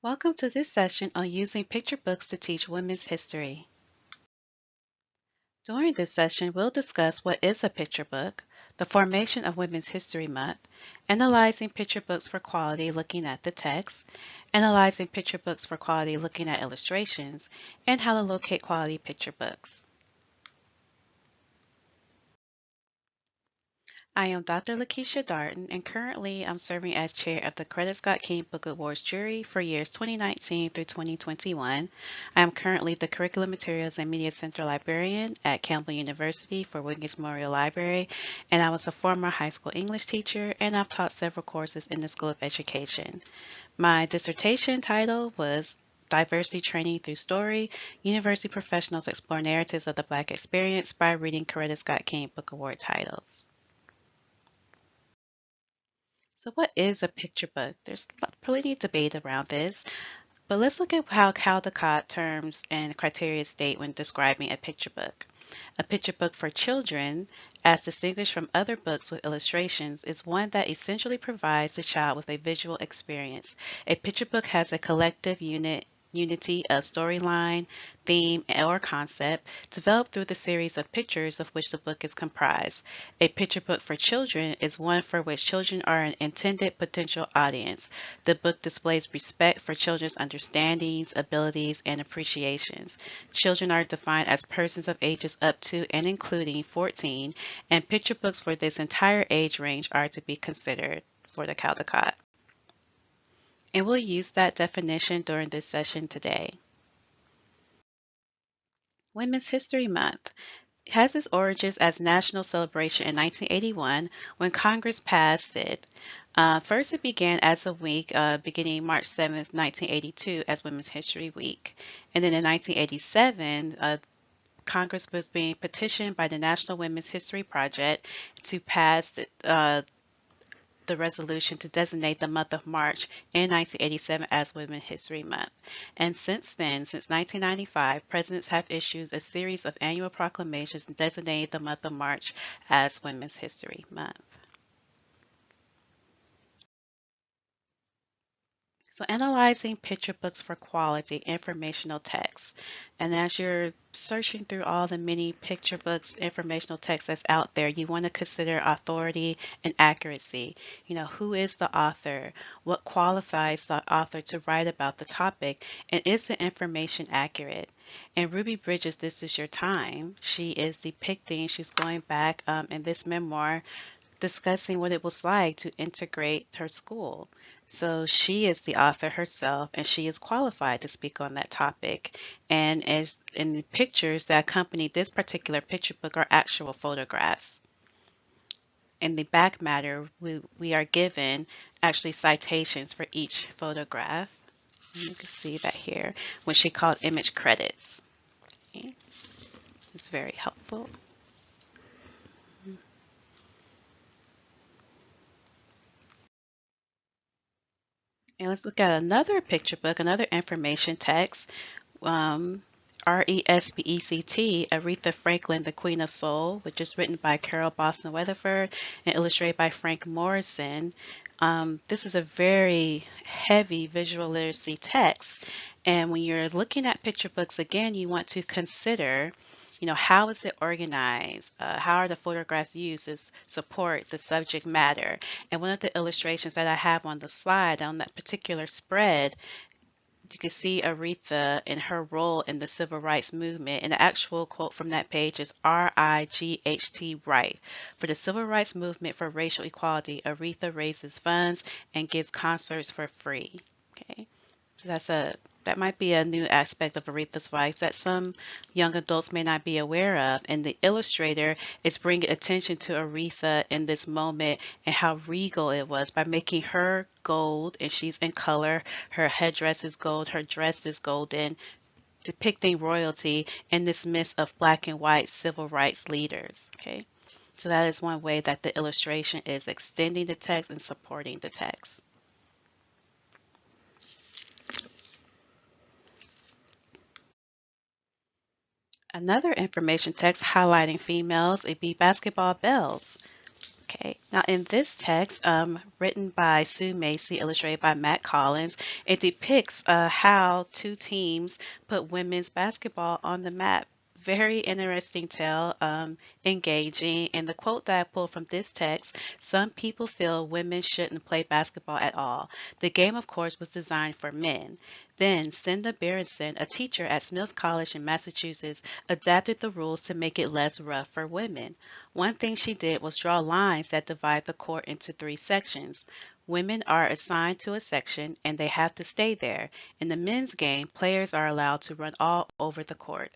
Welcome to this session on using picture books to teach women's history. During this session, we'll discuss what is a picture book, the formation of Women's History Month, analyzing picture books for quality looking at the text, analyzing picture books for quality looking at illustrations, and how to locate quality picture books. I am Dr. LaKeshia Darden, and currently I'm serving as chair of the Coretta King Book Awards jury for years 2019 through 2021. I am currently the Curriculum Materials and Media Center Librarian at Campbell University for Wiggins Memorial Library, and I was a former high school English teacher, and I've taught several courses in the School of Education. My dissertation title was Diversity Training Through Story, University Professionals Explore Narratives of the Black Experience by reading Coretta King Book Award titles. So what is a picture book? There's plenty of debate around this, but let's look at how Caldecott terms and criteria state when describing a picture book. A picture book for children, as distinguished from other books with illustrations, is one that essentially provides the child with a visual experience. A picture book has a collective unity of storyline, theme, or concept developed through the series of pictures of which the book is comprised. A picture book for children is one for which children are an intended potential audience. The book displays respect for children's understandings, abilities, and appreciations. Children are defined as persons of ages up to and including 14, and picture books for this entire age range are to be considered for the Caldecott. And we'll use that definition during this session today. Women's History Month has its origins as national celebration in 1981 when Congress passed it. First, it began as a week beginning March 7th, 1982 as Women's History Week. And then in 1987, Congress was being petitioned by the National Women's History Project to pass the resolution to designate the month of March in 1987 as Women's History Month. And since then, since 1995, presidents have issued a series of annual proclamations designating the month of March as Women's History Month. So analyzing picture books for quality informational text. And as you're searching through all the many picture books, informational text that's out there, you want to consider authority and accuracy. Who is the author? What qualifies the author to write about the topic? And is the information accurate? And Ruby Bridges, This Is Your Time, she is depicting, she's going back in this memoir, discussing what it was like to integrate her school. So she is the author herself, and she is qualified to speak on that topic. And as in the pictures that accompany this particular picture book are actual photographs. In the back matter, we are given actually citations for each photograph. And you can see that here when she called image credits. Okay. It's very helpful. And let's look at another picture book, another information text. RESPECT, Aretha Franklin, The Queen of Soul, which is written by Carol Boston Weatherford and illustrated by Frank Morrison. This is a very heavy visual literacy text. And when you're looking at picture books, again, you want to consider how is it organized? How are the photographs used to support the subject matter? And one of the illustrations that I have on the slide on that particular spread, you can see Aretha and her role in the civil rights movement. And the actual quote from that page is RIGHT Right. For the civil rights movement for racial equality, Aretha raises funds and gives concerts for free. Okay, so that might be a new aspect of Aretha's life that some young adults may not be aware of. And the illustrator is bringing attention to Aretha in this moment and how regal it was by making her gold, and she's in color. Her headdress is gold, her dress is golden, depicting royalty in this midst of black and white civil rights leaders. Okay, so that is one way that the illustration is extending the text and supporting the text. Another information text highlighting females, it'd be Basketball Belles. Okay, Okay. Now, in this text, written by Sue Macy, illustrated by Matt Collins, it depicts how two teams put women's basketball on the map. Very interesting tale, engaging. And the quote that I pulled from this text, some people feel women shouldn't play basketball at all. The game, of course, was designed for men. Then, Cinda Berenson, a teacher at Smith College in Massachusetts, adapted the rules to make it less rough for women. One thing she did was draw lines that divide the court into three sections. Women are assigned to a section and they have to stay there. In the men's game, players are allowed to run all over the court.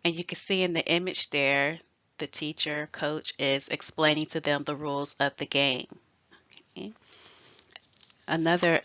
And you can see in the image there, the teacher, coach, is explaining to them the rules of the game. Okay. Another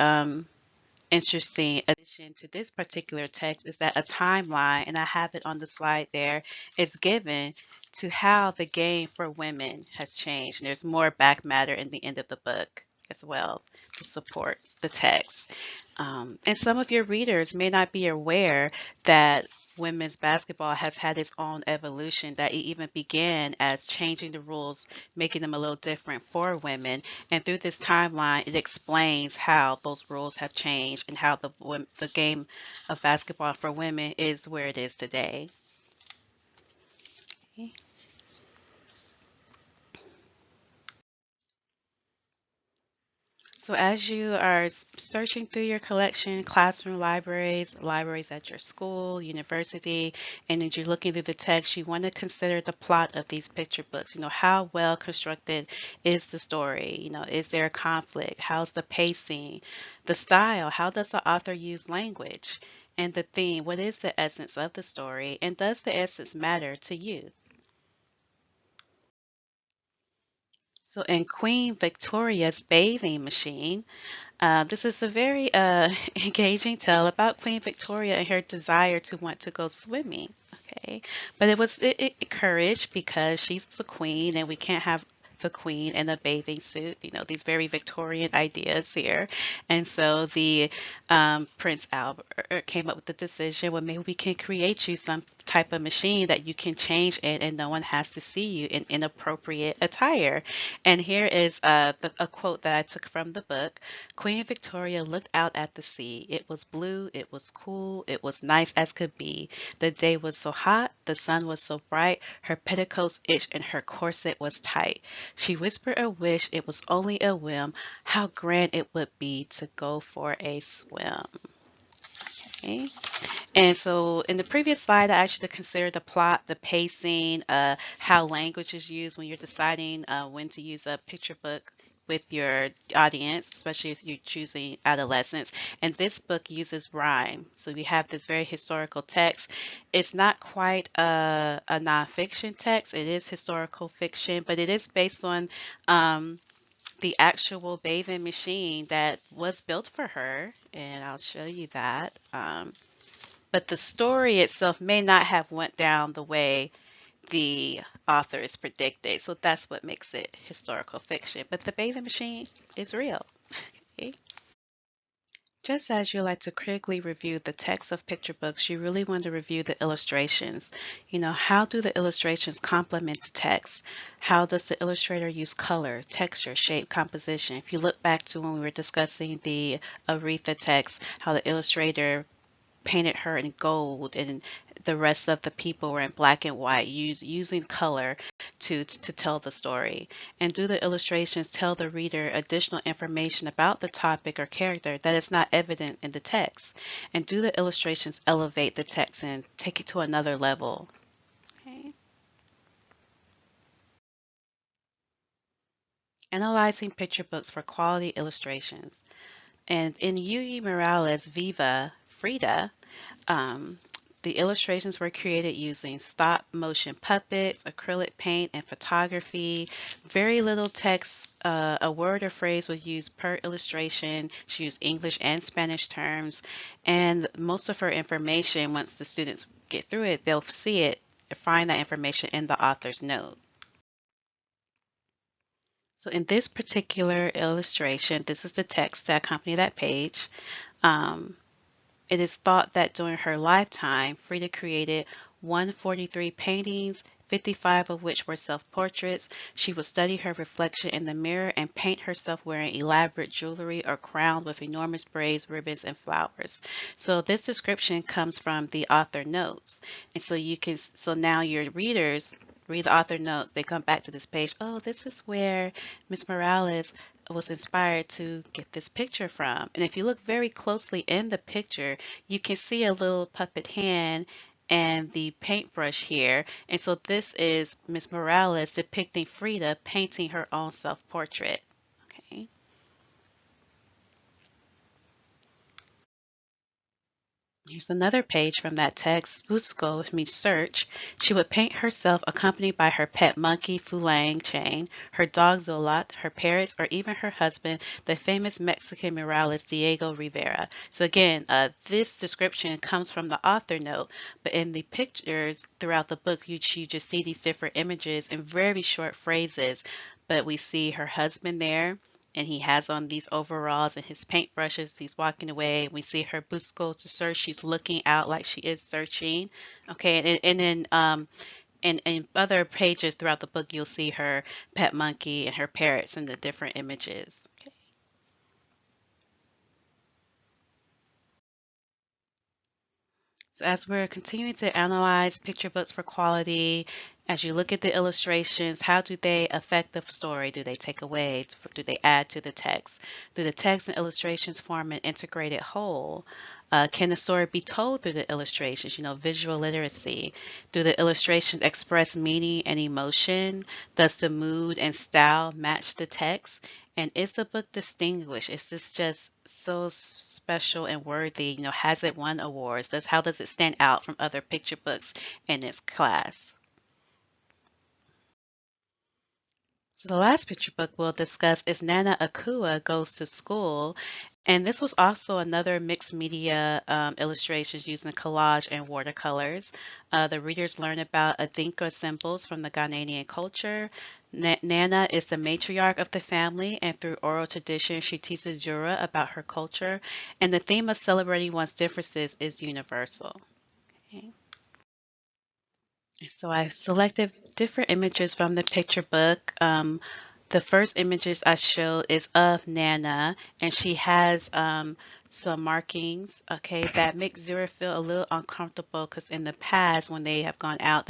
interesting addition to this particular text is that a timeline, and I have it on the slide there, is given to how the game for women has changed. And there's more back matter in the end of the book as well to support the text. And some of your readers may not be aware that women's basketball has had its own evolution, that it even began as changing the rules, making them a little different for women. And through this timeline, it explains how those rules have changed and how the game of basketball for women is where it is today. Okay. So as you are searching through your collection, classroom libraries, libraries at your school, university, and as you're looking through the text, you want to consider the plot of these picture books. How well constructed is the story? Is there a conflict? How's the pacing? The style? How does the author use language? And the theme? What is the essence of the story? And does the essence matter to youth? So in Queen Victoria's bathing machine, this is a very engaging tale about Queen Victoria and her desire to want to go swimming. Okay, but it encouraged because she's the queen and we can't have the queen in a bathing suit. These very Victorian ideas here, and so the Prince Albert came up with the decision. Well, maybe we can create you some type of machine that you can change in and no one has to see you in inappropriate attire. And here is a quote that I took from the book. Queen Victoria looked out at the sea. It was blue, it was cool, it was nice as could be. The day was so hot, the sun was so bright, her petticoats itched and her corset was tight. She whispered a wish, it was only a whim, how grand it would be to go for a swim. Okay. And so in the previous slide, I asked you to consider the plot, the pacing, how language is used when you're deciding when to use a picture book with your audience, especially if you're choosing adolescents. And this book uses rhyme. So we have this very historical text. It's not quite a nonfiction text. It is historical fiction, but it is based on the actual bathing machine that was built for her. And I'll show you that. But the story itself may not have went down the way the author is predicted. So that's what makes it historical fiction. But the bathing machine is real. Okay. Just as you like to critically review the text of picture books, you really want to review the illustrations. How do the illustrations complement the text? How does the illustrator use color, texture, shape, composition? If you look back to when we were discussing the Aretha text, how the illustrator painted her in gold and the rest of the people were in black and white, using color to tell the story. And do the illustrations tell the reader additional information about the topic or character that is not evident in the text? And do the illustrations elevate the text and take it to another level? Okay. Analyzing picture books for quality illustrations. And in Yui Morales' Viva Frida, um, the illustrations were created using stop motion puppets, acrylic paint, and photography. Very little text. A word or phrase was used per illustration. She used English and Spanish terms. And most of her information, once the students get through it, they'll see it, find that information in the author's note. So in this particular illustration, this is the text that accompanied that page. Um, It is thought that during her lifetime, Frida created 143 paintings, 55 of which were self-portraits. She would study her reflection in the mirror and paint herself wearing elaborate jewelry or crowned with enormous braids, ribbons, and flowers. So this description comes from the author notes. And so now your readers read the author notes, they come back to this page. Oh, this is where Miss Morales was inspired to get this picture from. And if you look very closely in the picture, you can see a little puppet hand and the paintbrush here. And so this is Miss Morales depicting Frida painting her own self-portrait. Okay. Here's another page from that text. Busco means search. She would paint herself accompanied by her pet monkey, Fulang Chain, her dog Zolot, her parrots, or even her husband, the famous Mexican muralist Diego Rivera. So again, this description comes from the author note, but in the pictures throughout the book, you just see these different images in very short phrases. But we see her husband there, and he has on these overalls and his paintbrushes. He's walking away. We see her busco to search. She's looking out like she is searching. Okay, and then in other pages throughout the book, you'll see her pet monkey and her parrots and the different images. Okay. So as we're continuing to analyze picture books for quality, as you look at the illustrations, how do they affect the story? Do they take away? Do they add to the text? Do the text and illustrations form an integrated whole? Can the story be told through the illustrations? Visual literacy. Do the illustrations express meaning and emotion? Does the mood and style match the text? And is the book distinguished? Is this just so special and worthy? Has it won awards? How does it stand out from other picture books in its class? So the last picture book we'll discuss is Nana Akua Goes to School. And this was also another mixed media illustrations using collage and watercolors. The readers learn about Adinkra symbols from the Ghanaian culture. Nana is the matriarch of the family, and through oral tradition, she teaches Jura about her culture. And the theme of celebrating one's differences is universal. Okay. So I've selected different images from the picture book. The first images I show is of Nana, and she has some markings, okay, that make Zura feel a little uncomfortable because in the past when they have gone out,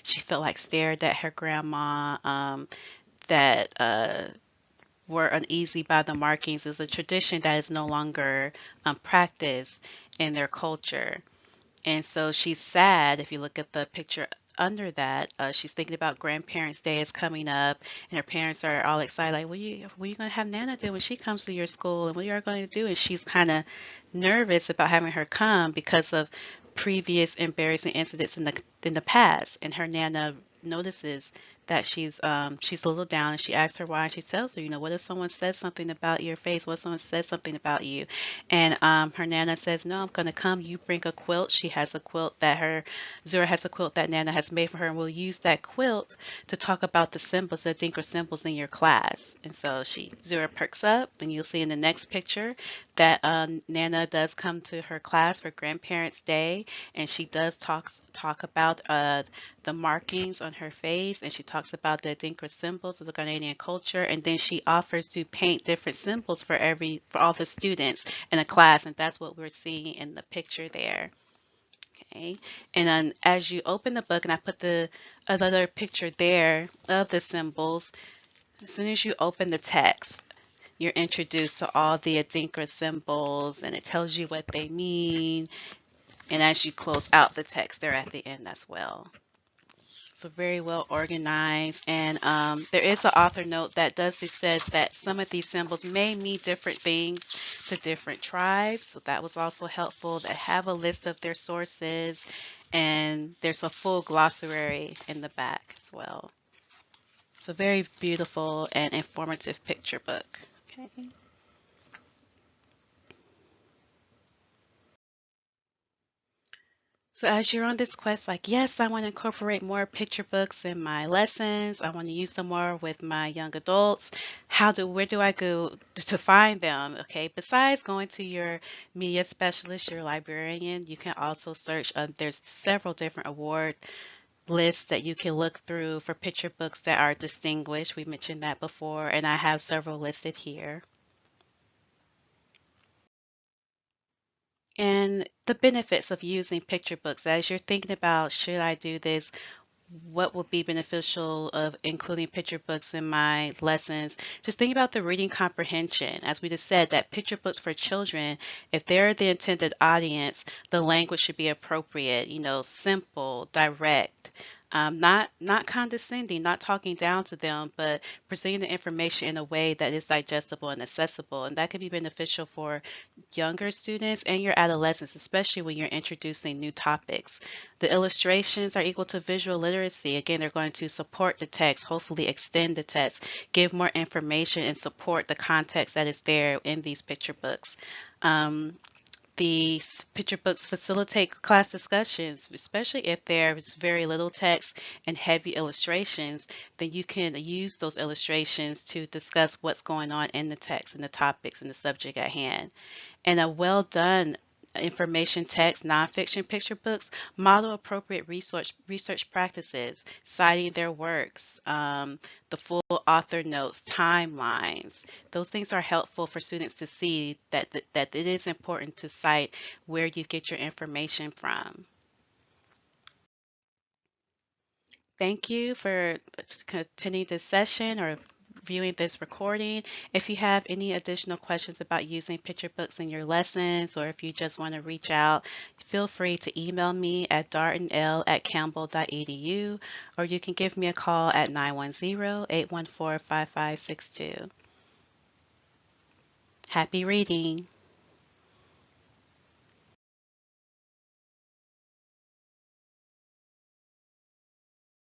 she felt like stared at her grandma, that were uneasy by the markings. Is a tradition that is no longer practiced in their culture. And so she's sad. If you look at the picture under that, she's thinking about Grandparents' Day is coming up, and her parents are all excited, like, what are you going to have Nana do when she comes to your school, and what are you going to do? And she's kind of nervous about having her come because of previous embarrassing incidents in the past. And her Nana notices that she's a little down, and she asks her why, and she tells her, what if someone says something about your face? What if someone says something about you? And her Nana says, no, I'm going to come. You bring a quilt. Zura has a quilt that Nana has made for her, and we'll use that quilt to talk about the symbols, the Dinka symbols in your class. And so Zura perks up, and you'll see in the next picture that Nana does come to her class for Grandparents' Day, and she does talk about the markings on her face, and she talks about the Dinka symbols of the Ghanaian culture, and then she offers to paint different symbols for all the students in a class, and that's what we're seeing in the picture there. Okay, and then as you open the book, and I put another picture there of the symbols, as soon as you open the text, you're introduced to all the Adinkra symbols, and it tells you what they mean. And as you close out the text, they're at the end as well. So very well organized. And there is an author note that says that some of these symbols may mean different things to different tribes. So that was also helpful. They have a list of their sources, and there's a full glossary in the back as well. So very beautiful and informative picture book. Okay. So as you're on this quest, like, yes, I want to incorporate more picture books in my lessons. I want to use them more with my young adults. Where do I go to find them? Okay, besides going to your media specialist, your librarian, you can also search. There's several different award lists that you can look through for picture books that are distinguished. We mentioned that before, and I have several listed here. And the benefits of using picture books as you're thinking about, should I do this? What would be beneficial of including picture books in my lessons? Just think about the reading comprehension. As we just said, that picture books for children, if they're the intended audience, the language should be appropriate, simple, direct, not condescending, not talking down to them, but presenting the information in a way that is digestible and accessible. And that could be beneficial for younger students and your adolescents, especially when you're introducing new topics. The illustrations are equal to visual literacy. Again, they're going to support the text, hopefully extend the text, give more information, and support the context that is there in these picture books. These picture books facilitate class discussions, especially if there is very little text and heavy illustrations, then you can use those illustrations to discuss what's going on in the text and the topics and the subject at hand. And a well done information text nonfiction picture books model appropriate research practices, citing their works, the full author notes, timelines. Those things are helpful for students to see that it is important to cite where you get your information from. Thank you for attending this session or viewing this recording. If you have any additional questions about using picture books in your lessons, or if you just want to reach out, feel free to email me at dardenl@campbell.edu, or you can give me a call at 910-814-5562. Happy reading.